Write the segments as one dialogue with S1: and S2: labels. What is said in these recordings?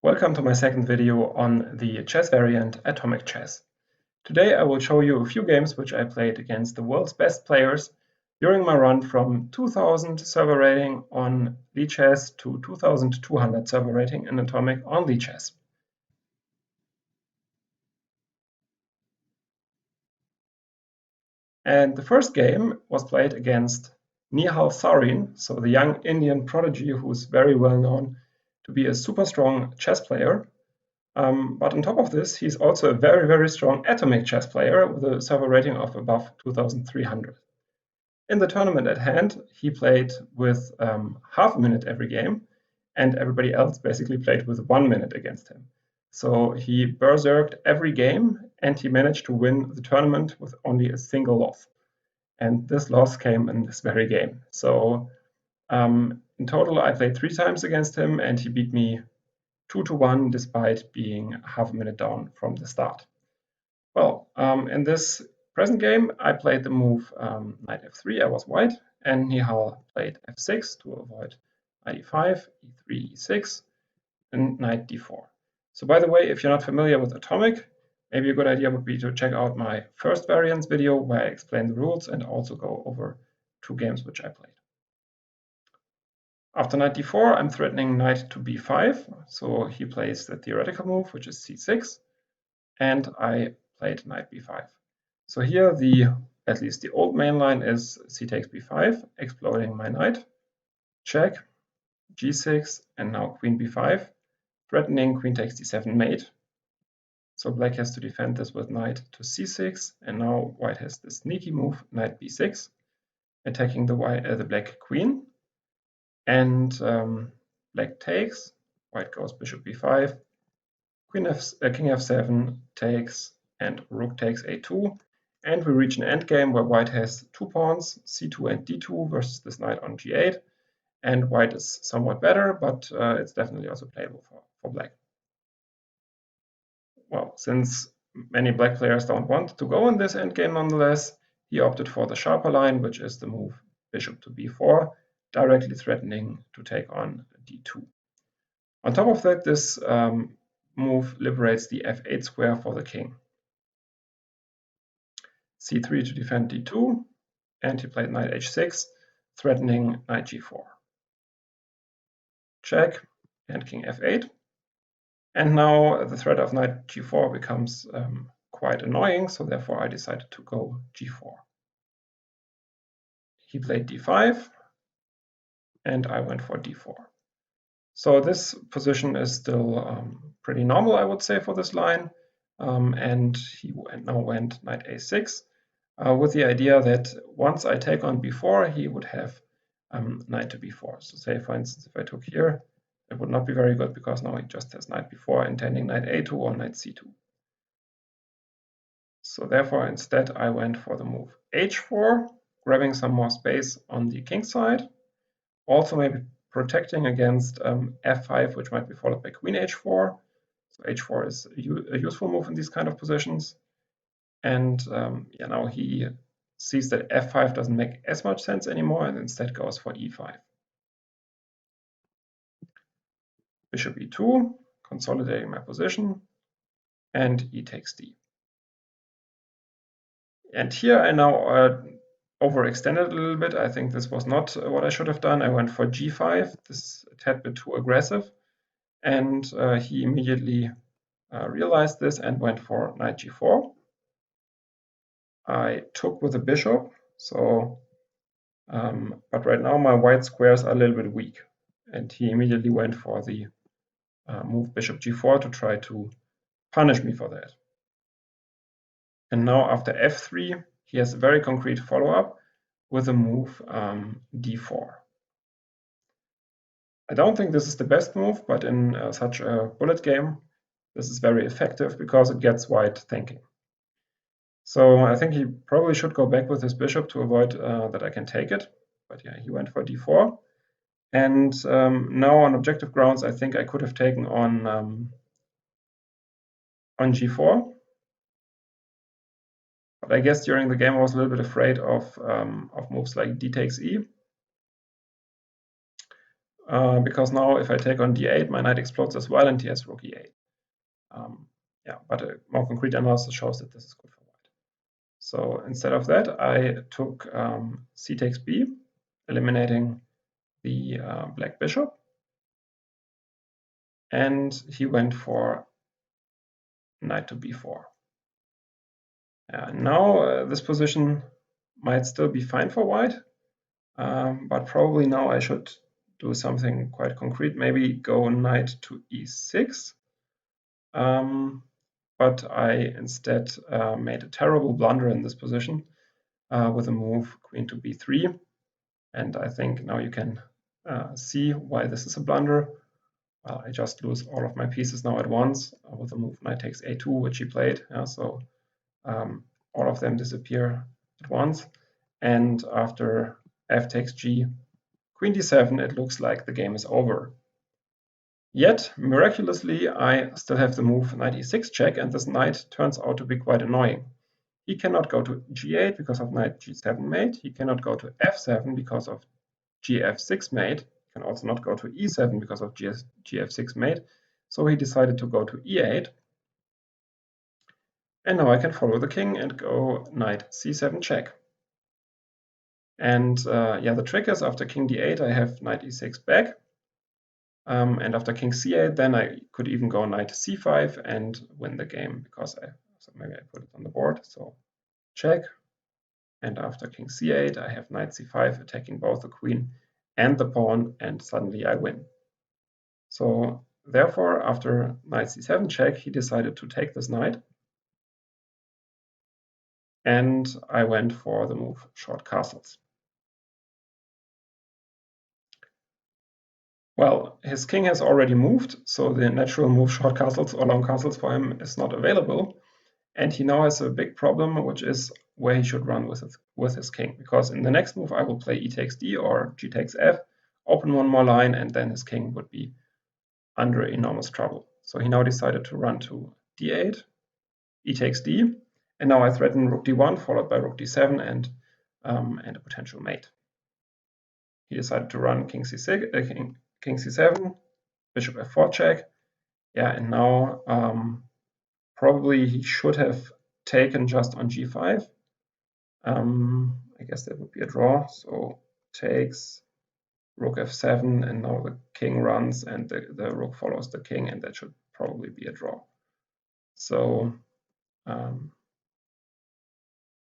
S1: Welcome to my second video on the chess variant Atomic Chess. Today I will show you a few games which I played against the world's best players during my run from 2000 server rating on lichess to 2200 server rating in Atomic on lichess. And the first game was played against Nihal Sarin, so the young Indian prodigy who's very well known to be a super strong chess player. But on top of this, he's also a very, very strong atomic chess player with a server rating of above 2300. In the tournament at hand, he played with half a minute every game, and everybody else basically played with 1 minute against him. So he berserked every game, and he managed to win the tournament with only a single loss. And this loss came in this very game. So in total, I played 3 times against him, and he beat me 2-1 despite being half a minute down from the start. Well, in this present game, I played the move knight f3, I was white, and Nihal played f6 to avoid knight e5, e3, e6, and knight d4. So by the way, if you're not familiar with Atomic, maybe a good idea would be to check out my first variants video where I explain the rules and also go over 2 games which I played. After knight d4, I'm threatening knight to b5, so he plays the theoretical move, which is c6, and I played knight b5. So here, at least the old main line is c takes b5, exploding my knight, check, g6, and now queen b5, threatening queen takes d7 mate. So black has to defend this with knight to c6, and now white has the sneaky move, knight b6, attacking the black queen. And black takes, white goes bishop b5, king f7 takes, and rook takes a2. And we reach an endgame where white has 2 pawns, c2 and d2, versus this knight on g8. And white is somewhat better, but it's definitely also playable for black. Well, since many black players don't want to go in this endgame nonetheless, he opted for the sharper line, which is the move bishop to b4, directly threatening to take on d2. On top of that, this move liberates the f8 square for the king. c3 to defend d2, and he played knight h6, threatening knight g4. Check, and king f8. And now the threat of knight g4 becomes quite annoying, so therefore I decided to go g4. He played d5, and I went for d4. So this position is still pretty normal, I would say, for this line. And he now went knight a6 with the idea that once I take on b4, he would have knight to b4. So say, for instance, if I took here, it would not be very good because now he just has knight b4, intending knight a2 or knight c2. So therefore, instead, I went for the move h4, grabbing some more space on the king side. Also maybe protecting against f5, which might be followed by queen h4. So h4 is a useful move in these kind of positions. And now he sees that f5 doesn't make as much sense anymore and instead goes for e5. Bishop e2, consolidating my position, and e takes d. And here I now overextended a little bit. I think this was not what I should have done. I went for g5. This is a tad bit too aggressive. And he immediately realized this and went for knight g4. I took with the bishop, so but right now my white squares are a little bit weak. And he immediately went for the move bishop g4 to try to punish me for that. And now after f3, he has a very concrete follow-up with the move d4. I don't think this is the best move, but in such a bullet game, this is very effective because it gets white thinking. So I think he probably should go back with his bishop to avoid that I can take it. But yeah, he went for d4. And now on objective grounds, I think I could have taken on g4. But I guess during the game I was a little bit afraid of moves like d takes e. because now if I take on d8, my knight explodes as well, and he has rook e8. Yeah, but a more concrete analysis shows that this is good for white. So instead of that, I took c takes b, eliminating the black bishop, and he went for knight to b4. Now this position might still be fine for white, but probably now I should do something quite concrete, maybe go knight to e6. But I instead made a terrible blunder in this position with a move queen to b3. And I think now you can see why this is a blunder. Well, I just lose all of my pieces now at once with the move knight takes a2, which he played. So all of them disappear at once. And after f takes g, queen d7, it looks like the game is over. Yet, miraculously, I still have the move knight e6 check, and this knight turns out to be quite annoying. He cannot go to g8 because of knight g7 mate. He cannot go to f7 because of gf6 mate. He can also not go to e7 because of gf6 mate. So he decided to go to e8. And now I can follow the king and go knight c7 check. And yeah, the trick is after king d8, I have knight e6 back. And after king c8, then I could even go knight c5 and win the game because so maybe I put it on the board. So check. And after king c8, I have knight c5 attacking both the queen and the pawn, and suddenly I win. So therefore, after knight c7 check, he decided to take this knight. And I went for the move short castles. Well, his king has already moved, so the natural move short castles or long castles for him is not available. And he now has a big problem, which is where he should run with his king. Because in the next move, I will play e takes d or g takes f, open one more line, and then his king would be under enormous trouble. So he now decided to run to d8, e takes d, and now I threaten rook d1, followed by rook d7 and a potential mate. He decided to run king c6, king c7, bishop f4 check. Yeah, and now probably he should have taken just on g5. I guess that would be a draw. So takes rook f7, and now the king runs and the rook follows the king, and that should probably be a draw. So,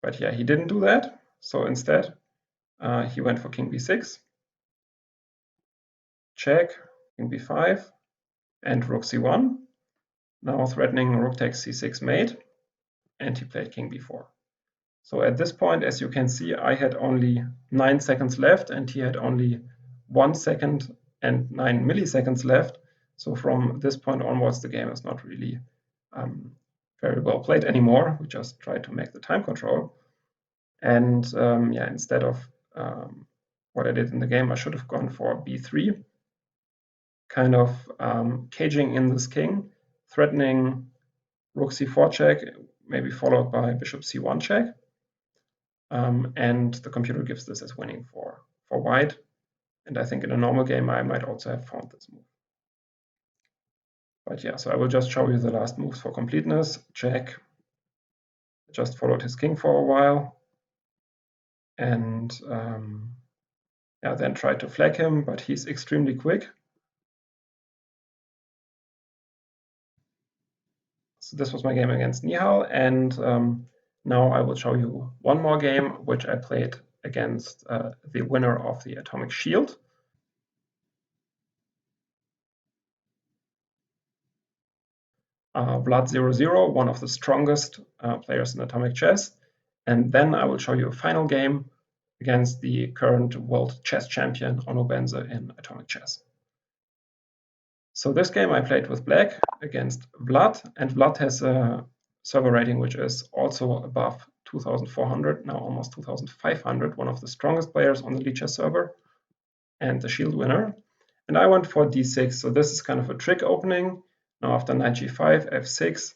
S1: but yeah, he didn't do that. So instead, he went for king b6, check, king b5, and rook c1. Now threatening rook takes c6 mate, and he played king b4. So at this point, as you can see, I had only 9 seconds left, and he had only 1 second and 9 milliseconds left. So from this point onwards, the game is not really very well played anymore. We just try to make the time control. And yeah, instead of what I did in the game, I should have gone for b3, kind of caging in this king, threatening rook c4 check, maybe followed by bishop c1 check. And the computer gives this as winning for white. And I think in a normal game, I might also have found this move. But yeah, so I will just show you the last moves for completeness. Check. Just followed his king for a while. And yeah, then tried to flag him, but he's extremely quick. So this was my game against Nihal. And now I will show you one more game, which I played against the winner of the Atomic Shield. Vlad00, one of the strongest players in atomic chess. And then I will show you a final game against the current world chess champion Onubense in atomic chess. So this game I played with black against Vlad, and Vlad has a server rating which is also above 2,400, now almost 2,500, one of the strongest players on the lichess server and the shield winner. And I went for d6, so this is kind of a trick opening. Now after knight g5, f6,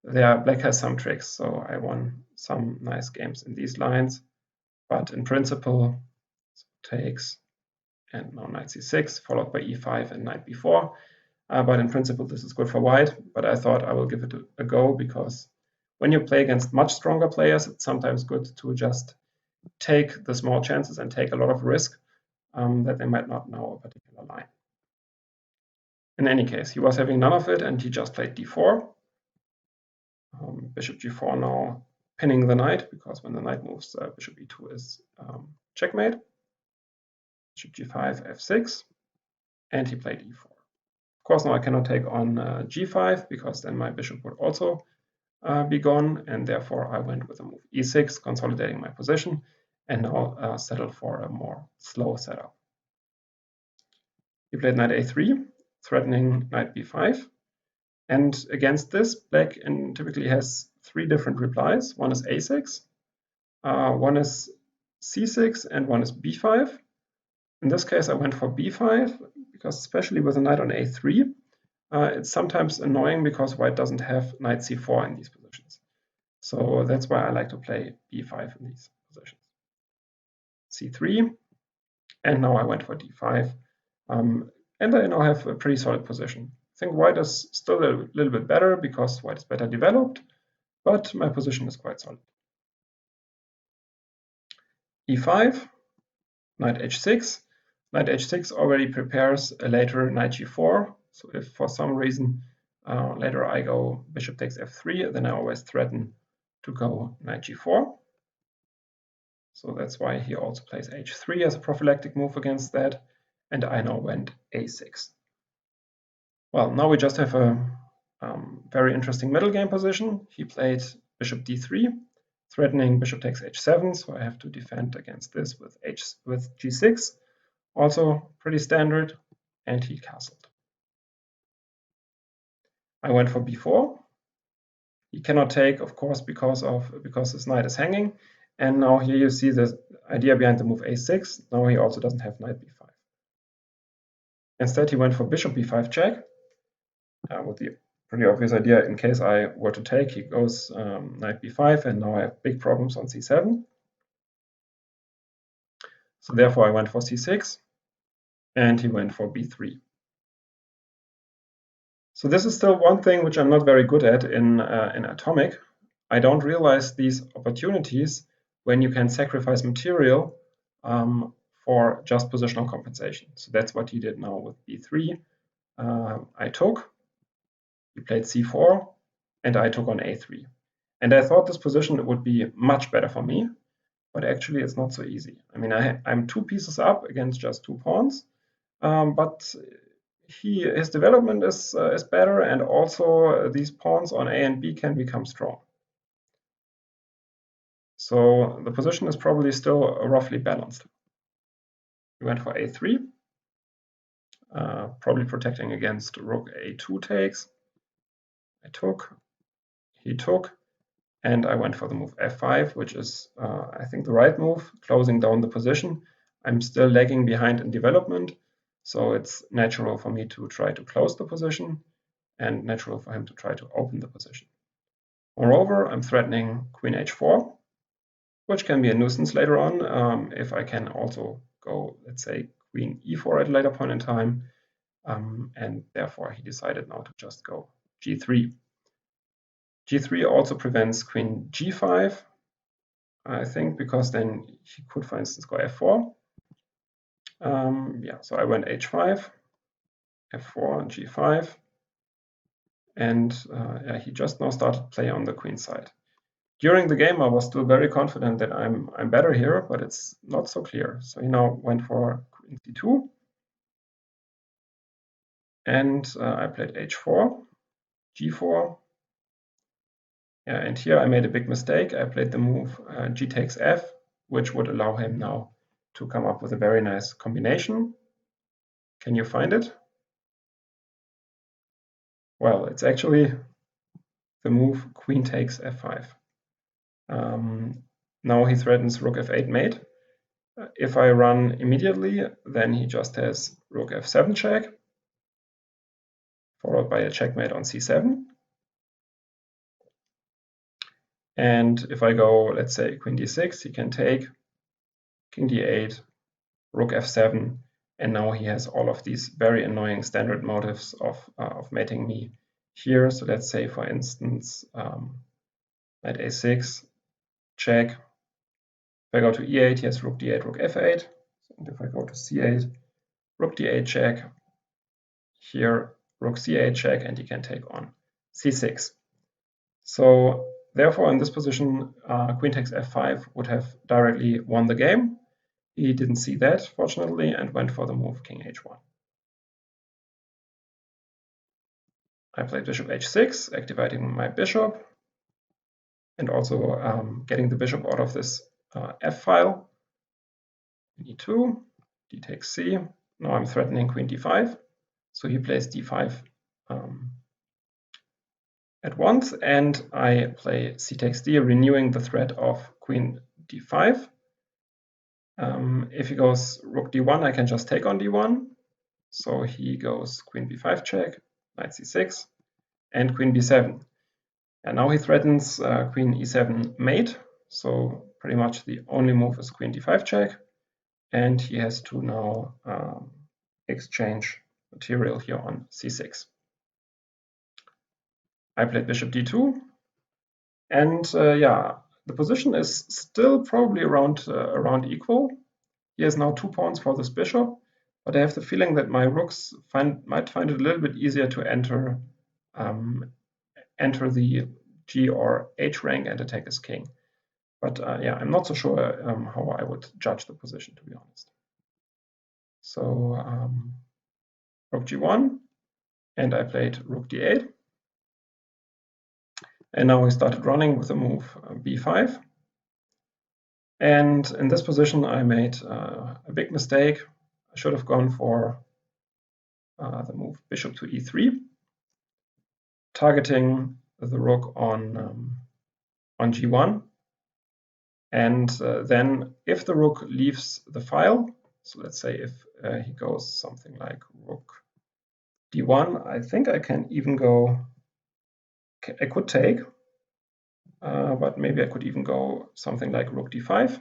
S1: there black has some tricks, so I won some nice games in these lines. But in principle, takes and now knight c6, followed by e5 and knight b4. But in principle, this is good for white, but I thought I will give it a go, because when you play against much stronger players, it's sometimes good to just take the small chances and take a lot of risk that they might not know a particular line. In any case, he was having none of it, and he just played d4. Bishop g4 now pinning the knight, because when the knight moves, bishop e2 is checkmate. Bishop g5, f6, and he played e4. Of course, now I cannot take on g5, because then my bishop would also be gone, and therefore I went with a move e6, consolidating my position, and now settled for a more slow setup. He played knight a3, threatening knight b5, and against this, black typically has three different replies. One is a6, one is c6, and one is b5. In this case, I went for b5, because especially with a knight on a3, it's sometimes annoying because white doesn't have knight c4 in these positions. So that's why I like to play b5 in these positions. c3, and now I went for d5, and I now have a pretty solid position. I think white is still a little bit better because white is better developed, but my position is quite solid. e5, knight h6. Knight h6 already prepares a later knight g4. So if for some reason later I go bishop takes f3, then I always threaten to go knight g4. So that's why he also plays h3 as a prophylactic move against that, and I now went a6. Well, now we just have a very interesting middle game position. He played bishop d3, threatening bishop takes h7, so I have to defend against this with g6. Also pretty standard, and he castled. I went for b4. He cannot take, of course, because his knight is hanging. And now here you see the idea behind the move a6. Now he also doesn't have knight b5. Instead, he went for bishop b5 check, with the pretty obvious idea, in case I were to take, he goes knight b5, and now I have big problems on c7. So therefore I went for c6, and he went for b3. So this is still one thing which I'm not very good at in Atomic. I don't realize these opportunities when you can sacrifice material for just positional compensation. So that's what he did now with b3. I took, he played c4, and I took on a3. And I thought this position would be much better for me, but actually it's not so easy. I mean, I'm 2 pieces up against just 2 pawns, but his development is better, and also these pawns on A and B can become strong. So the position is probably still roughly balanced. We went for a3, probably protecting against rook a2 takes. I took, he took, and I went for the move f5, which is, I think, the right move, closing down the position. I'm still lagging behind in development, so it's natural for me to try to close the position and natural for him to try to open the position. Moreover, I'm threatening queen h4, which can be a nuisance later on if I can also go, let's say, queen e4 at a later point in time, and therefore he decided now to just go g3. g3 also prevents queen g5, I think, because then he could, for instance, go f4. Yeah, so I went h5, f4, g5, and yeah, he just now started play on the queen side. During the game, I was still very confident that I'm better here, but it's not so clear. So he now went for queen c2, and I played h4, g4. Yeah, and here I made a big mistake. I played the move g takes f, which would allow him now to come up with a very nice combination. Can you find it? Well, it's actually the move queen takes f5. Now he threatens rook f8 mate. If I run immediately, then he just has rook f7 check, followed by a checkmate on c7. And if I go, let's say, queen d6, he can take king d8, rook f7, And now he has all of these very annoying standard motives of mating me here. So let's say, for instance, knight a6, check. If I go to e8, he has rook d8, rook f8. And if I go to c8, rook d8 check, here rook c8 check, and he can take on c6. So therefore, in this position, queen takes f5 would have directly won the game. He didn't see that, fortunately, and went for the move king h1. I played bishop h6, activating my bishop, and also getting the bishop out of this f file. e2, d takes c. Now I'm threatening queen d5, so he plays d5 at once, and I play c takes d, renewing the threat of queen d5. If he goes rook d1, I can just take on d1. So he goes queen b5 check, knight c6, and queen b7. And now he threatens queen e7 mate. So pretty much the only move is queen d5 check. And he has to now exchange material here on c6. I played bishop d2. And yeah, the position is still probably around equal. He has now 2 pawns for this bishop, but I have the feeling that my rooks might find it a little bit easier to enter the G or H rank and attack his king. But yeah, I'm not so sure how I would judge the position, to be honest. So rook g1, and I played rook d8. And now we started running with the move b5. And in this position, I made a big mistake. I should have gone for the move bishop to e3, targeting the rook on g1. And then if the rook leaves the file, so let's say if he goes something like rook d1, I think I can even go, I could take, but maybe I could even go something like rook d5,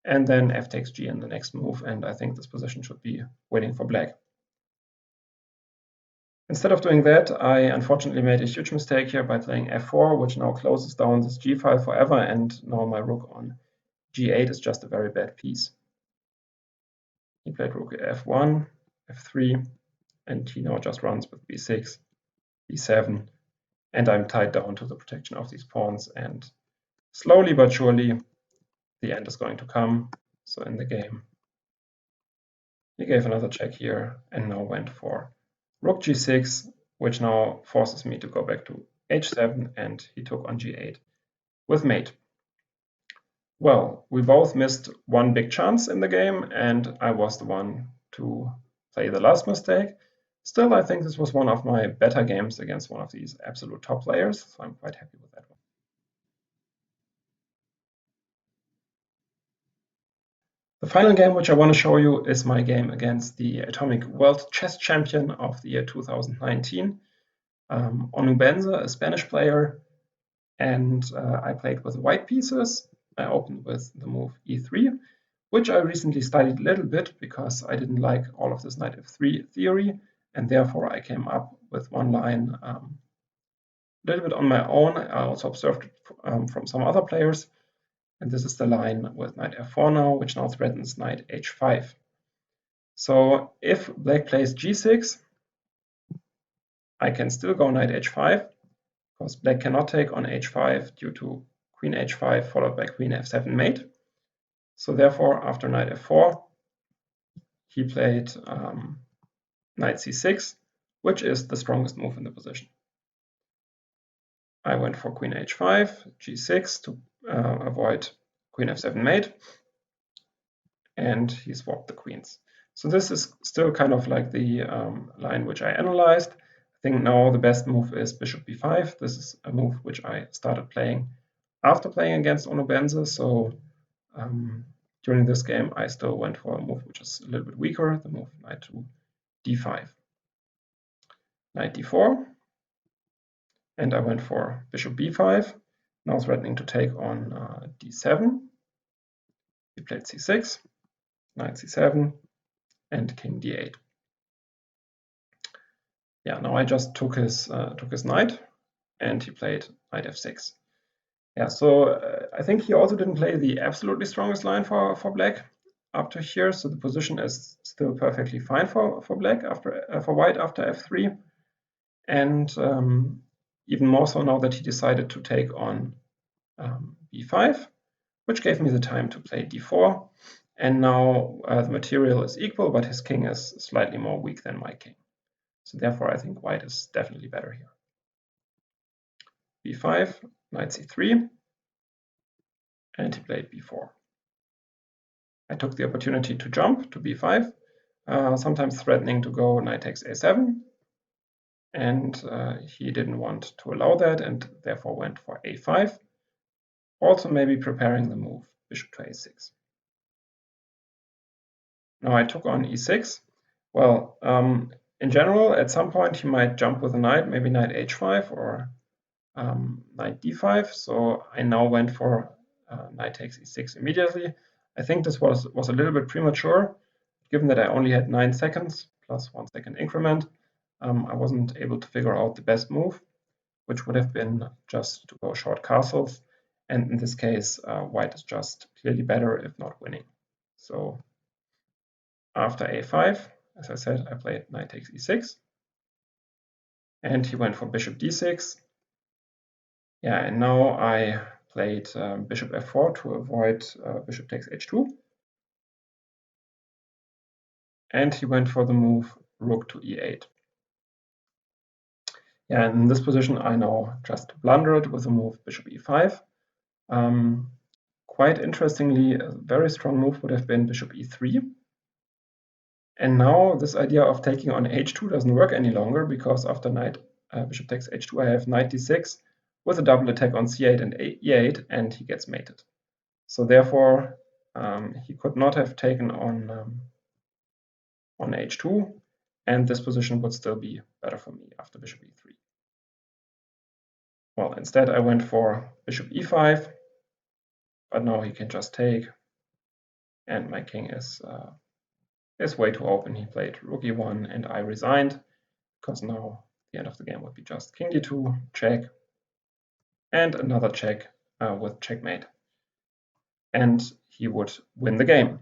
S1: and then f takes g in the next move, and I think this position should be waiting for black. Instead of doing that, I unfortunately made a huge mistake here by playing f4, which now closes down this g file forever, and now my rook on g8 is just a very bad piece. He played rook f1, f3, and he now just runs with b6, b7, and I'm tied down to the protection of these pawns, and slowly but surely the end is going to come. So in the game, he gave another check here and now went for rook g6, which now forces me to go back to h7, and he took on g8 with mate. Well, we both missed one big chance in the game, and I was the one to play the last mistake. Still, I think this was one of my better games against one of these absolute top players, so I'm quite happy with that one. The final game which I want to show you is my game against the Atomic World Chess Champion of the year 2019, Onubense, a Spanish player, and I played with white pieces. I opened with the move e3, which I recently studied a little bit because I didn't like all of this knight f3 theory, and therefore I came up with one line a little bit on my own. I also observed it from some other players, and this is the line with knight f4 now, which now threatens knight h5. So if black plays g6, I can still go knight h5, because black cannot take on h5 due to queen h5 followed by queen f7 mate. So therefore, after knight f4, he played knight c6, which is the strongest move in the position. I went for queen h5, g6 to avoid queen f7 mate, and he swapped the queens. So this is still kind of like the line which I analyzed. I think now the best move is bishop b5. This is a move which I started playing after playing against Onubense. So during this game, I still went for a move which is a little bit weaker, the move knight to d5. Knight d4, and I went for bishop b5, now threatening to take on d7. He played c6, knight c7, and king d8. Yeah, now I just took his knight, and he played knight f6. Yeah, so I think he also didn't play the absolutely strongest line for black up to here, so the position is still perfectly fine for black for white after f3, and even more so now that he decided to take on b5, which gave me the time to play d4, and now the material is equal, but his king is slightly more weak than my king. So therefore, I think white is definitely better here. b5, knight c3, and he played b4. I took the opportunity to jump to b5, sometimes threatening to go knight takes a7, and he didn't want to allow that and therefore went for a5, also maybe preparing the move bishop to a6. Now I took on e6. Well, in general, at some point he might jump with a knight, maybe knight h5 or knight d5. So I now went for knight takes e6 immediately. I think this was a little bit premature, given that I only had 9 seconds plus 1 second increment. I wasn't able to figure out the best move, which would have been just to go short castles. And in this case, white is just clearly better, if not winning. So after a5, as I said, I played knight takes e6. And he went for bishop d6. Yeah, and now I played bishop f4 to avoid bishop takes h2. And he went for the move rook to e8. Yeah, and in this position, I now just blundered with the move bishop e5. Quite interestingly, a very strong move would have been bishop e3. And now this idea of taking on h2 doesn't work any longer, because after knight bishop takes h2, I have knight d6 with a double attack on c8 and e8, and he gets mated. So therefore, he could not have taken on h2, and this position would still be better for me after bishop e3. Well, instead I went for bishop e5, but now he can just take, and my king is way too open. He played rook e1, and I resigned, because now the end of the game would be just king d2, check, and another check with checkmate. And he would win the game.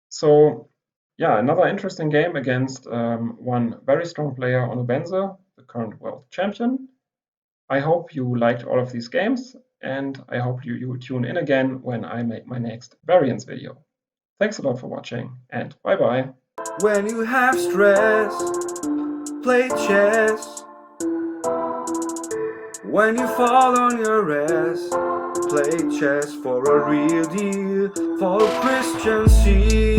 S1: So yeah, another interesting game against one very strong player, Onubense, the current world champion. I hope you liked all of these games, and I hope you tune in again when I make my next variance video. Thanks a lot for watching, and bye-bye.
S2: When you have stress, play chess. When you fall on your ass, play chess for a real deal, for Christian C.